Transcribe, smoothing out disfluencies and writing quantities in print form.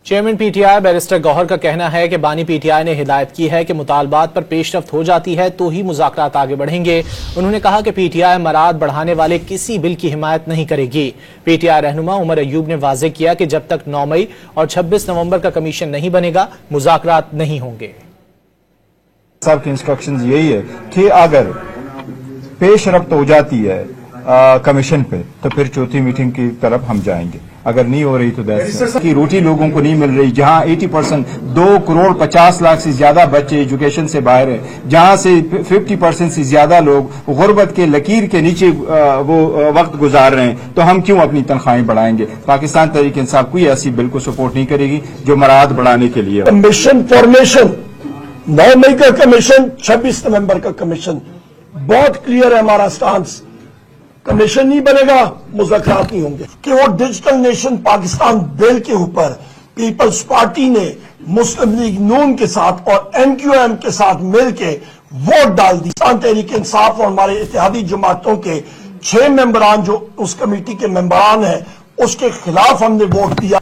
Chairman P T I barrister Gohar کا کہنا ہے کہ بانی پی ٹی آئی نے ہدایت کی ہے کہ مطالبات پر پیش رفت ہو جاتی ہے تو ہی مذاکرات آگے بڑھیں گے۔ انہوں نے کہا کہ پی ٹی آئی مراد بڑھانے والے کسی بل کی حمایت نہیں کرے گی۔ پی ٹی آئی رہنما عمر ایوب نے واضح کیا کہ جب تک 9 مئی اور 26 نومبر کا کمیشن نہیں بنے گا مذاکرات نہیں ہوں گے۔ صاحب کی انسٹرکشنز یہی ہے کہ اگر پیش رفت ہو جاتی ہے کمیشن پہ تو پھر چوتھی میٹنگ کی طرف ہم جائیں گے، اگر نہیں ہو رہی تو کی روٹی لوگوں کو نہیں مل رہی، جہاں 80% 2,50,00,000 سے زیادہ بچے ایجوکیشن سے باہر ہیں، جہاں سے 50% سے زیادہ لوگ غربت کے لکیر کے نیچے وہ وقت گزار رہے ہیں، تو ہم کیوں اپنی تنخواہیں بڑھائیں گے؟ پاکستان تحریک انصاف کوئی ایسی بل کو سپورٹ نہیں کرے گی جو مراد بڑھانے کے لیے۔ کمیشن فارمیشن 9 مئی کا کمیشن، 26 نومبر کا کمیشن، بہت کلیئر ہے ہمارا سٹانس۔ کمیشن نہیں بنے گا مذاکرات نہیں ہوں گے کہ وہ ڈیجیٹل نیشن پاکستان بل کے اوپر پیپلز پارٹی نے مسلم لیگ نون کے ساتھ اور این کیو ایم کے ساتھ مل کے ووٹ ڈال دی۔ پاکستان تحریک انصاف اور ہمارے اتحادی جماعتوں کے 6 ممبران جو اس کمیٹی کے ممبران ہیں اس کے خلاف ہم نے ووٹ دیا۔